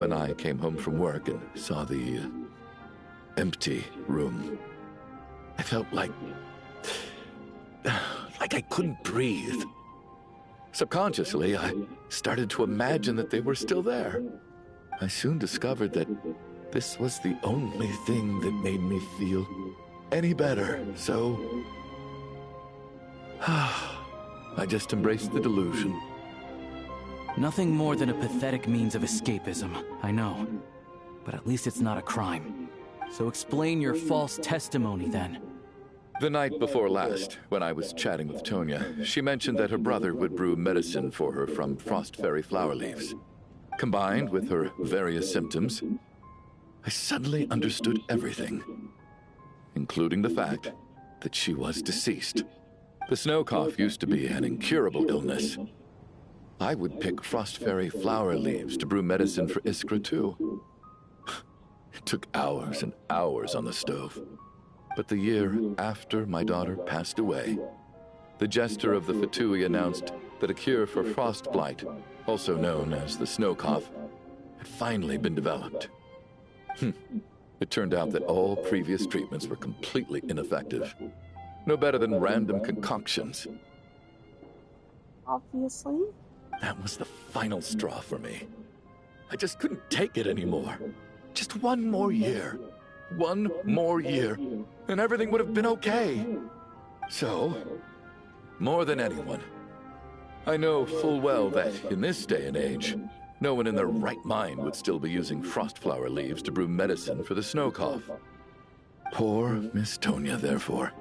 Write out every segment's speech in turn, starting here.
When I came home from work and saw the empty room, I felt like I couldn't breathe. Subconsciously, I started to imagine that they were still there. I soon discovered that this was the only thing that made me feel any better, so I just embraced the delusion. Nothing more than a pathetic means of escapism, I know. But at least it's not a crime. So explain your false testimony, then. The night before last, when I was chatting with Tonya, she mentioned that her brother would brew medicine for her from frost fairy flower leaves. Combined with her various symptoms, I suddenly understood everything, including the fact that she was deceased. The snow cough used to be an incurable illness. I would pick frost fairy flower leaves to brew medicine for Iskra, too. It took hours and hours on the stove. But the year after my daughter passed away, the jester of the Fatui announced that a cure for frostblight, also known as the snow cough, had finally been developed. It turned out that all previous treatments were completely ineffective. No better than random concoctions. Obviously. That was the final straw for me. I just couldn't take it anymore. Just one more year. One more year, and everything would have been okay. So, more than anyone, I know full well that in this day and age, no one in their right mind would still be using frostflower leaves to brew medicine for the snow cough. Poor Miss Tonya, therefore,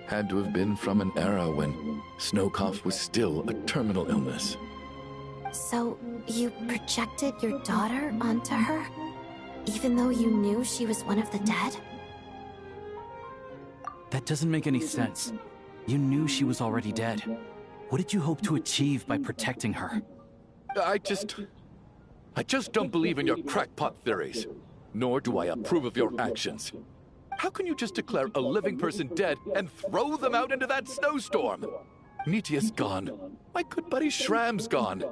had to have been from an era when snow cough was still a terminal illness. So, you projected your daughter onto her? Even though you knew she was one of the dead? That doesn't make any sense. You knew she was already dead. What did you hope to achieve by protecting her? I just don't believe in your crackpot theories. Nor do I approve of your actions. How can you just declare a living person dead and throw them out into that snowstorm? Nitia's gone. My good buddy Shram's gone.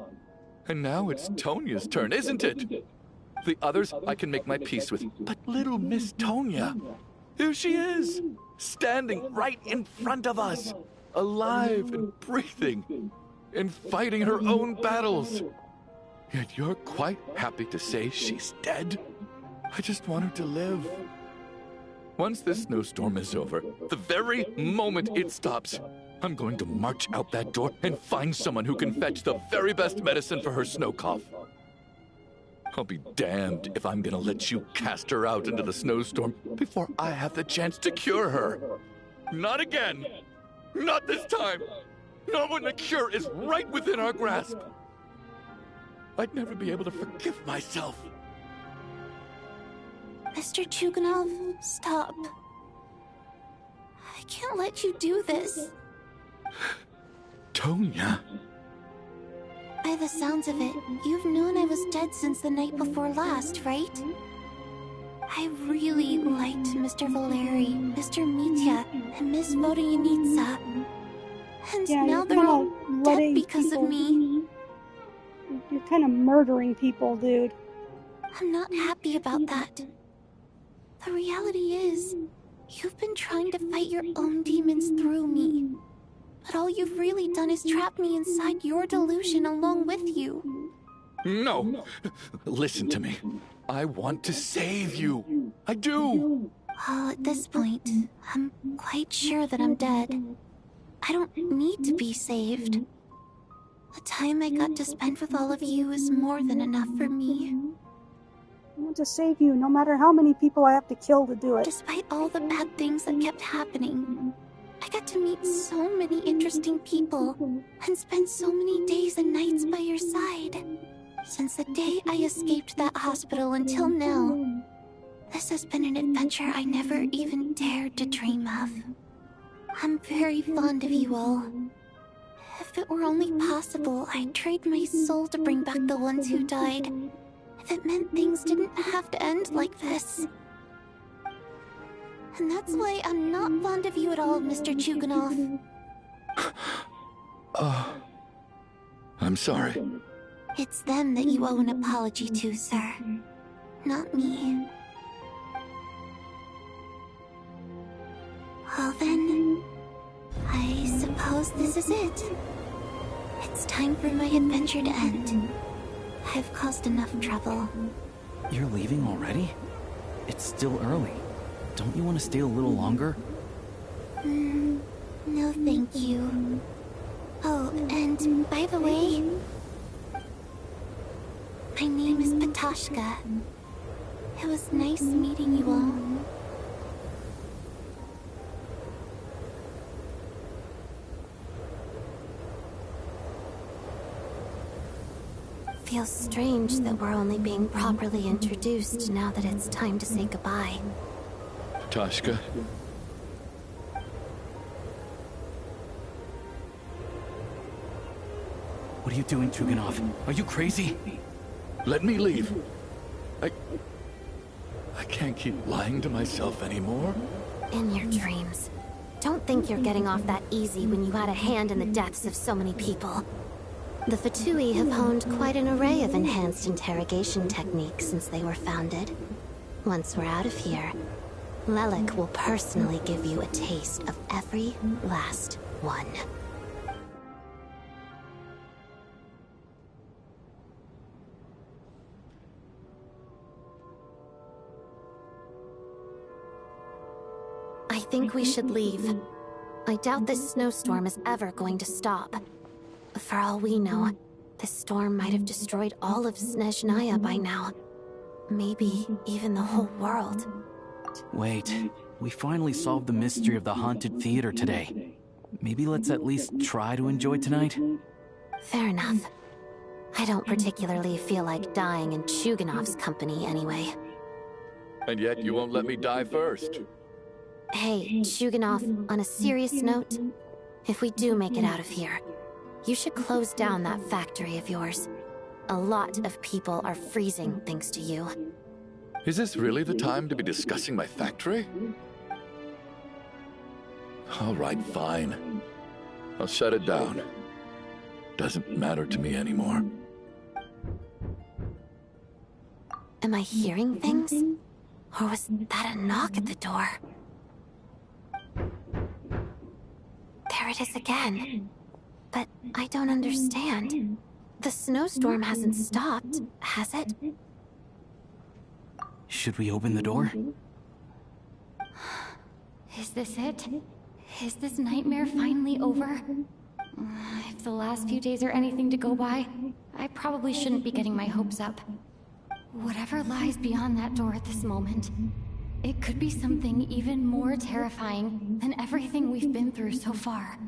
And now it's Tonya's turn, isn't it? The others I can make my peace with, but little Miss Tonya, here she is, standing right in front of us, alive and breathing, and fighting her own battles. Yet you're quite happy to say she's dead? I just want her to live. Once this snowstorm is over, the very moment it stops, I'm going to march out that door and find someone who can fetch the very best medicine for her snow cough. I'll be damned if I'm gonna let you cast her out into the snowstorm before I have the chance to cure her. Not again! Not this time! Not when the cure is right within our grasp! I'd never be able to forgive myself. Mr. Chuganov, stop. I can't let you do this. Tonya? By the sounds of it, you've known I was dead since the night before last, right? I really liked Mr. Valeri, Mr. Mitya, and Miss Vodyanitsa. And Yeah, now you're they're all kinda dead letting because of people- me. You're kind of murdering people, dude. I'm not happy about that. The reality is, you've been trying to fight your own demons through me. But all you've really done is trap me inside your delusion along with you. No! Listen to me. I want to save you. I do! Well, at this point, I'm quite sure that I'm dead. I don't need to be saved. The time I got to spend with all of you is more than enough for me. I want to save you, no matter how many people I have to kill to do it. Despite all the bad things that kept happening, I got to meet so many interesting people and spend so many days and nights by your side. Since the day I escaped that hospital until now, this has been an adventure I never even dared to dream of. I'm very fond of you all. If it were only possible, I'd trade my soul to bring back the ones who died. If it meant things didn't have to end like this. And that's why I'm not fond of you at all, Mr. Chuganov. I'm sorry. It's them that you owe an apology to, sir. Not me. Well then, I suppose this is it. It's time for my adventure to end. I've caused enough trouble. You're leaving already? It's still early. Don't you want to stay a little longer? No thank you. Oh, and by the way, my name is Patashka. It was nice meeting you all. Feels strange that we're only being properly introduced now that it's time to say goodbye. Tashka. What are you doing, Tuganov? Are you crazy? Let me leave. I can't keep lying to myself anymore. In your dreams. Don't think you're getting off that easy when you had a hand in the deaths of so many people. The Fatui have honed quite an array of enhanced interrogation techniques since they were founded. Once we're out of here, Lelik will personally give you a taste of every last one. I think we should leave. I doubt this snowstorm is ever going to stop. For all we know, this storm might have destroyed all of Snezniah by now. Maybe even the whole world. Wait, we finally solved the mystery of the haunted theater today. Maybe let's at least try to enjoy tonight? Fair enough. I don't particularly feel like dying in Chuganov's company anyway. And yet you won't let me die first. Hey, Chuganov, on a serious note, if we do make it out of here, you should close down that factory of yours. A lot of people are freezing thanks to you. Is this really the time to be discussing my factory? All right, fine. I'll shut it down. Doesn't matter to me anymore. Am I hearing things? Or was that a knock at the door? There it is again. But I don't understand. The snowstorm hasn't stopped, has it? Should we open the door? Is this it? Is this nightmare finally over? If the last few days are anything to go by, I probably shouldn't be getting my hopes up. Whatever lies beyond that door at this moment, it could be something even more terrifying than everything we've been through so far.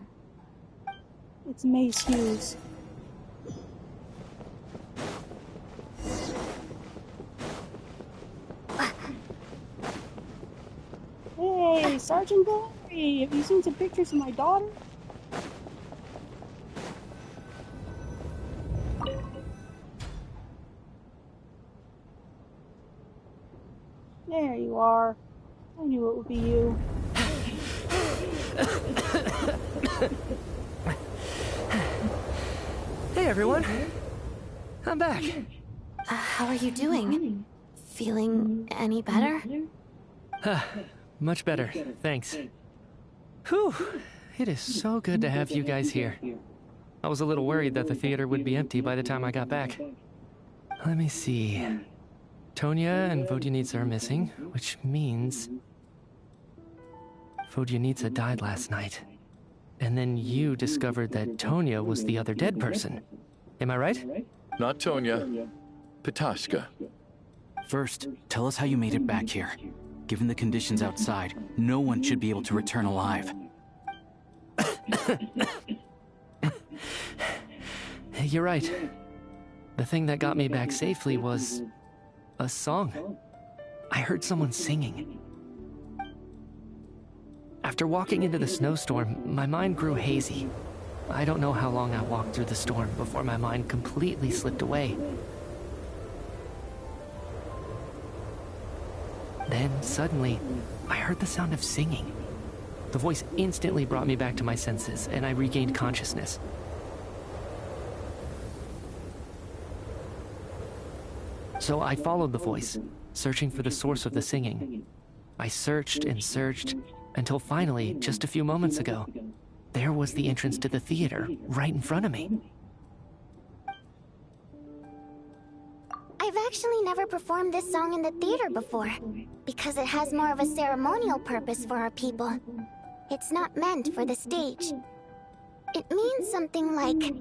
It's Mace Hughes. Hey, Sergeant Glory! Have you seen some pictures of my daughter? There you are. I knew it would be you. Hey everyone, I'm back. How are you doing? Feeling any better? Much better, thanks. Whew, it is so good to have you guys here. I was a little worried that the theater would be empty by the time I got back. Let me see. Tonya and Vodyanitsa are missing, which means Vodyanitsa died last night. And then you discovered that Tonya was the other dead person. Am I right? Not Tonya. Patashka. First, tell us how you made it back here. Given the conditions outside, no one should be able to return alive. You're right. The thing that got me back safely was a song. I heard someone singing. After walking into the snowstorm, my mind grew hazy. I don't know how long I walked through the storm before my mind completely slipped away. Then, suddenly, I heard the sound of singing. The voice instantly brought me back to my senses, and I regained consciousness. So I followed the voice, searching for the source of the singing. I searched and searched until finally, just a few moments ago, there was the entrance to the theater right in front of me. I've actually never performed this song in the theater before, because it has more of a ceremonial purpose for our people. It's not meant for the stage. It means something like,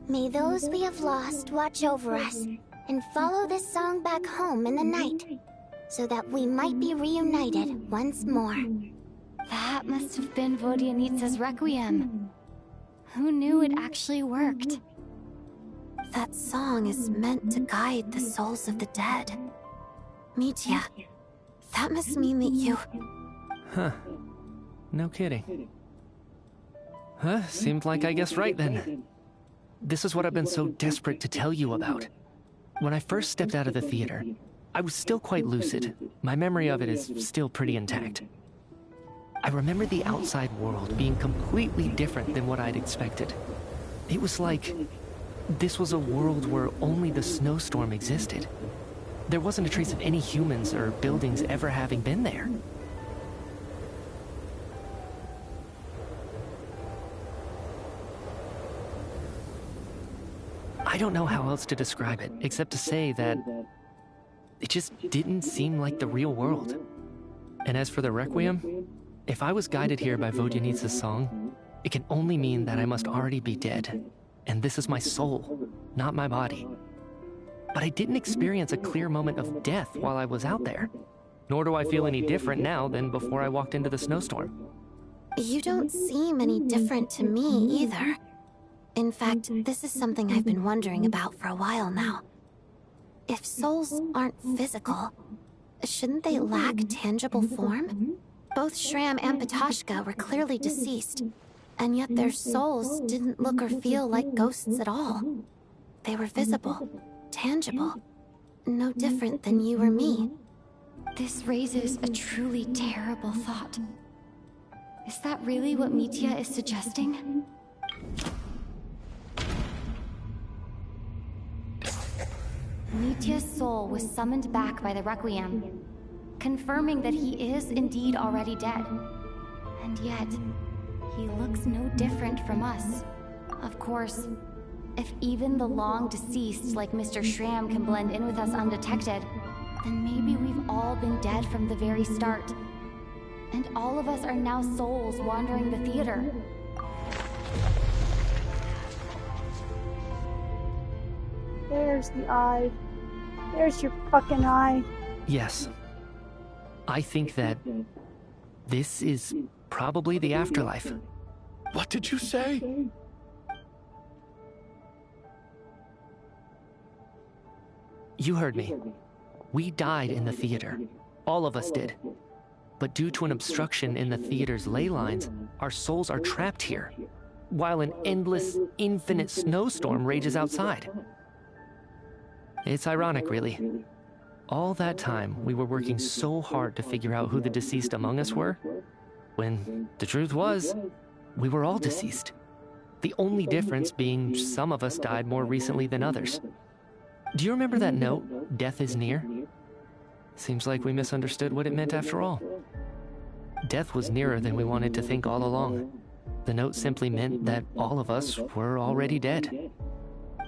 "May those we have lost watch over us, and follow this song back home in the night, so that we might be reunited once more." That must have been Vodyanitsa's Requiem. Who knew it actually worked? That song is meant to guide the souls of the dead. Mitya, that must mean that you... Huh. No kidding. Huh, seemed like I guessed right then. This is what I've been so desperate to tell you about. When I first stepped out of the theater, I was still quite lucid. My memory of it is still pretty intact. I remember the outside world being completely different than what I'd expected. It was like this was a world where only the snowstorm existed. There wasn't a trace of any humans or buildings ever having been there. I don't know how else to describe it, except to say that it just didn't seem like the real world. And as for the Requiem, if I was guided here by Vodyanitsa's song, it can only mean that I must already be dead. And this is my soul, not my body. But I didn't experience a clear moment of death while I was out there. Nor do I feel any different now than before I walked into the snowstorm. You don't seem any different to me either. In fact, this is something I've been wondering about for a while now. If souls aren't physical, shouldn't they lack tangible form? Both Shram and Patoshka were clearly deceased, and yet their souls didn't look or feel like ghosts at all. They were visible, tangible, no different than you or me. This raises a truly terrible thought. Is that really what Mitya is suggesting? Mitya's soul was summoned back by the Requiem, confirming that he is indeed already dead. And yet, he looks no different from us. Of course, if even the long-deceased like Mr. Shram can blend in with us undetected, then maybe we've all been dead from the very start. And all of us are now souls wandering the theater. There's the eye. There's your fucking eye. Yes. I think that this is probably the afterlife. What did you say? You heard me. We died in the theater. All of us did. But due to an obstruction in the theater's ley lines, our souls are trapped here, while an endless, infinite snowstorm rages outside. It's ironic, really. All that time, we were working so hard to figure out who the deceased among us were, when the truth was, we were all deceased. The only difference being some of us died more recently than others. Do you remember that note, "Death is near"? Seems like we misunderstood what it meant after all. Death was nearer than we wanted to think all along. The note simply meant that all of us were already dead.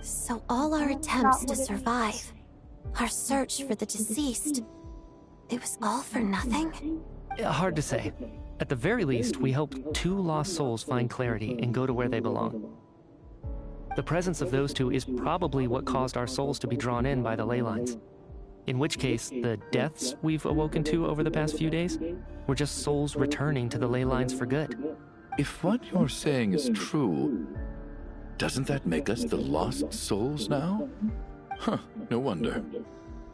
So all our attempts to survive, our search for the deceased, it was all for nothing? Hard to say. At the very least, we hoped 2 lost souls find clarity and go to where they belong. The presence of those 2 is probably what caused our souls to be drawn in by the ley lines. In which case, the deaths we've awoken to over the past few days were just souls returning to the ley lines for good. If what you're saying is true, doesn't that make us the lost souls now? Huh, no wonder.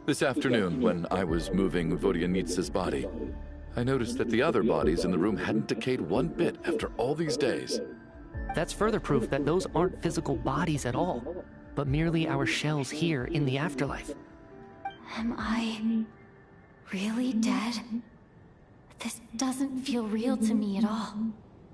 This afternoon, when I was moving Vodyanitsa's body, I noticed that the other bodies in the room hadn't decayed one bit after all these days. That's further proof that those aren't physical bodies at all, but merely our shells here in the afterlife. Am I really dead? This doesn't feel real to me at all.